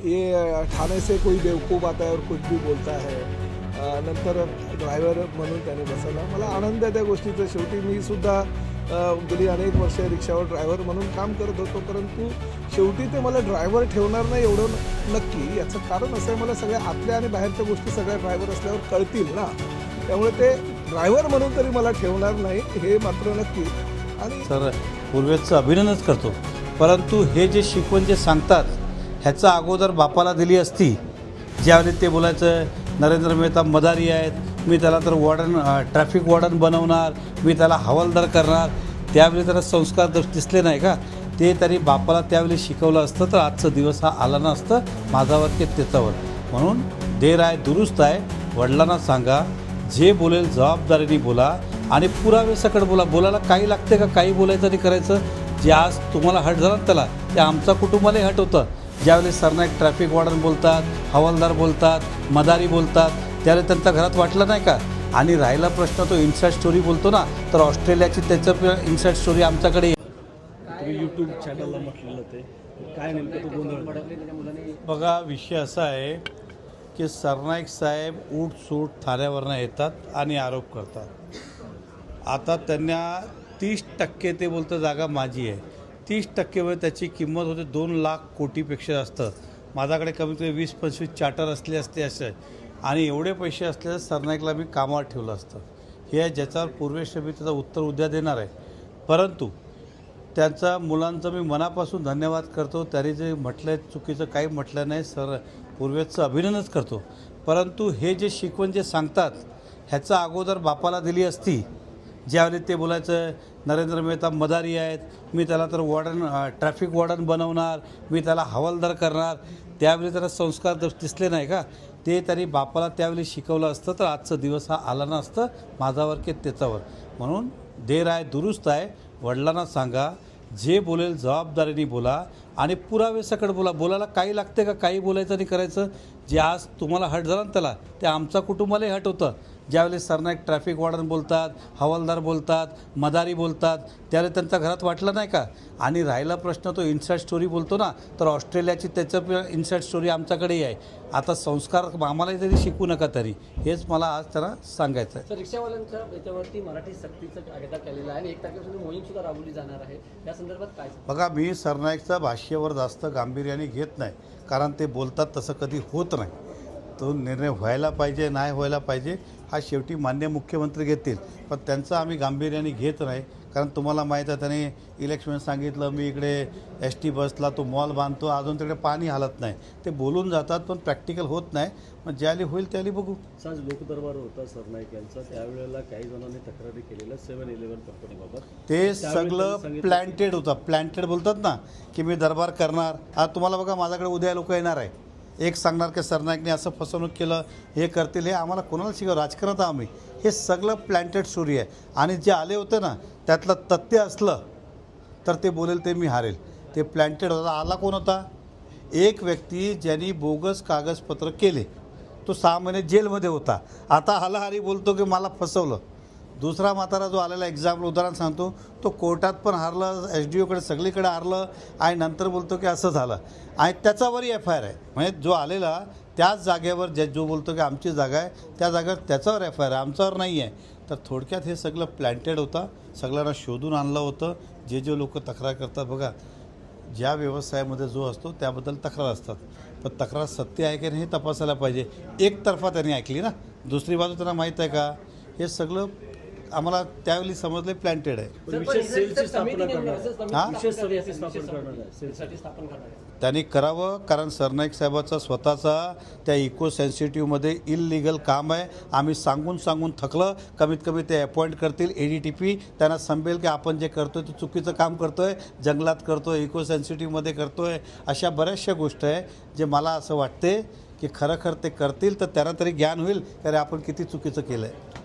ये ठाणे से कोई बेवकूफ़ आता है और कुछ भी बोलता है। नंतर ड्रायव्हर म्हणून त्याने बसवला. मला आनंद आहे त्या गोष्टीचा. शेवटी मी सुद्धा गेली अनेक वर्ष रिक्षावर ड्रायव्हर म्हणून काम करत होतो, परंतु शेवटी ते मला ड्रायव्हर ठेवणार नाही एवढं नक्की. याचं कारण असं आहे, मला सगळ्या आतल्या आणि बाहेरच्या गोष्टी सगळ्या ड्रायव्हर असल्यावर कळतील ना, त्यामुळे ते ड्रायव्हर म्हणून तरी मला ठेवणार नाही हे मात्र नक्की. आणि सर पूर्वेचं अभिनंदनच करतो, परंतु हे जे शिकवण जे सांगतात ह्याचा अगोदर बापाला दिली असती. ज्यावेळी ते बोलायचं नरेंद्र मेहता मदारी आहेत, मी त्याला तर ट्रॅफिक वॉर्डन बनवणार, मी त्याला हवालदार करणार, त्यावेळी त्याला संस्कार दिसले नाही का? ते तरी बापाला त्यावेळी शिकवलं असतं तर आजचा दिवस हा आला नसतं. माझावर की त्याच्यावर. म्हणून देर आहे दुरुस्त आहे. वडिलांना सांगा, जे बोलेल जबाबदारीने बोला आणि पुरावेसकट बोला. बोलायला काही लागते का? काही बोलायचं आणि करायचं. जे आज तुम्हाला हट झालं त्याला, ते आमचा कुटुंबालाही हट होतं. ज्यावेळी सरनाईक ट्रॅफिक वॉर्डन बोलतात, हवालदार बोलतात, मदारी बोलतात, त्यावेळी त्यांच्या घरात वाटलं नाही का? आणि राहिला प्रश्न तो इन्साईड स्टोरी बोलतो ना, तर ऑस्ट्रेलियाची त्याचं इन्साईड स्टोरी आमच्याकडे. यूट्यूब चॅनलला म्हटलेलं ते काय नेमकं तो गोंधळ. बघा, विषय असा आहे की सरनाईक साहेब उठसूट ठाण्यावरनं येतात आणि आरोप करतात. आता त्यांना 30% ते बोलतं जागा माझी आहे. 30% त्याची किंमत होते 2 लाख कोटीपेक्षा जास्त. माझ्याकडे कमीत कमी 20-25 चार्टर असले असते असे, आणि एवढे पैसे असले सरनाईकला मी कामावर ठेवलं असतं. हे आहे ज्याच्यावर पूर्वेश मी त्याचं उत्तर उद्या देणार आहे. परंतु त्यांचा मुलांचं मी मनापासून धन्यवाद करतो. त्यांनी जे म्हटलं आहे चुकीचं काही म्हटलं नाही. पूर्वेचं अभिनंदनच करतो, परंतु हे जे शिकवण जे सांगतात ह्याचा अगोदर बापाला दिली असती. ज्यावेळी ते बोलायचं नरेंद्र मेहता मदारी आहेत, मी त्याला तर ट्रॅफिक वॉर्डन बनवणार, मी त्याला हवालदार करणार, त्यावेळी त्याला संस्कार दिसले नाही का? ते तरी बापाला त्यावेळी शिकवलं असतं तर आजचा दिवस हा आला नसतं. माझावर की त्याच्यावर. म्हणून देर आहे दुरुस्त आहे. वडिलांना सांगा, जे बोलेल जबाबदारीने बोला आणि पुरावेसकट बोला. बोलायला काही लागते का? काही बोलायचं आणि करायचं. जे आज तुम्हाला हट झालं ना त्याला, ते आमचा कुटुंबालाही हट होतं. ज्यावेळी सरनाईक ट्रॅफिक वॉर्डन बोलतात, हवालदार बोलतात, मदारी बोलतात, त्यावेळी त्यांच्या घरात वाटलं नाही का? आणि राहिला प्रश्न तो इन्साईड स्टोरी बोलतो ना, तर ऑस्ट्रेलियाची त्याचं इन्साईड स्टोरी आमच्याकडेही आहे. आता संस्कार आम्हालाही तरी शिकू नका तरी, हेच मला आज त्यांना सांगायचं आहे. रिक्षावाल्यांच्या याच्यावरती मराठी सक्तीचा कायदा केलेला आहे आणि 1 तारखेपासून मोहीम सुद्धा राबवली जाणार आहे. या संदर्भात काय? बघा, मी सरनाईकचा भाष्यावर जास्त गांभीर्याने घेत नाही, कारण ते बोलतात तसं कधी होत नाही. तो निर्णय व्हायला पाहिजे, नाही व्हायला पाहिजे, हा शेवटी माननीय मुख्यमंत्री घेतील. पण त्यांचं आम्ही गांभीर्याने घेत नाही, कारण तुम्हाला माहीत आहे त्याने इलेक्शन सांगितलं, मी इकडे ST बसला तो मॉल बांधतो, अजून तिकडे पाणी हालत नाही. ते बोलून जातात पण प्रॅक्टिकल होत नाही. मग ज्याली होईल त्याली बघू. आज लोकदरबार होता सरनाईक यांचा, त्यावेळेला काही जणांनी तक्रारी केलेल्या 7-11 कंपनीबाबत. ते सगळं प्लॅन्टेड होतं. प्लॅन्टेड बोलतात ना, की मी दरबार करणार. आज तुम्हाला बघा, माझ्याकडे उद्या लोक येणार आहे, एक सांगणार की सरनाईकने असं फसवणूक केलं, हे करतील. हे आम्हाला कोणाला शिकव? राजकारणात आम्ही हे सगळं प्लॅन्टेड स्टोरी आहे. आणि जे आले होते ना, त्यातलं तथ्य असलं तर ते बोलेल ते मी हारेल. ते प्लॅन्टेड होता. आला कोण होता? एक व्यक्ती ज्यांनी बोगस कागदपत्र केले, तो 6 महिने जेलमध्ये होता. आता आला आणि बोलतो की मला फसवलं. दुसरा म्हातारा जो आलेला, एक्झाम्पल उदाहरण सांगतो, तो कोर्टात पण हारलं, SDOकडे सगळीकडे हारलं, आणि नंतर बोलतो की असं झालं, आणि त्याच्यावरही FIR आहे. म्हणजे जो आलेला त्याच जागेवर जो बोलतो की आमची जागा आहे, त्या जागेवर त्याच्यावर FIR आहे, आमच्यावर नाही आहे. तर थोडक्यात हे सगळं प्लॅन्टेड होता. सगळ्यांना शोधून आणलं होतं. जे लोक तक्रार करतात, बघा, ज्या व्यवसायामध्ये जो असतो त्याबद्दल तक्रार असतात, पण तक्रार सत्य आहे की नाही हे तपासायला पाहिजे. एकतर्फा त्यांनी ऐकली ना, दुसरी बाजू त्यांना माहीत आहे का? हे सगळं आम्हाला त्यावेळी समजले प्लॅन्टेड आहे. त्यांनी करावं, कारण सरनाईक साहेबाचा स्वतःचा त्या इको सेन्सिटिव्हमध्ये इललिगल काम आहे. आम्ही सांगून थकलं. कमीत कमी ते अपॉइंट करतील ADTP. त्यांना समजेल की आपण जे करतोय ते चुकीचं काम करतोय, जंगलात करतोय, इको सेन्सिटिव्हमध्ये करतोय. अशा बऱ्याचशा गोष्टी आहे जे मला असं वाटते की खरं ते करतील तर त्यांना तरी ज्ञान होईल की अरे आपण किती चुकीचं केलं आहे.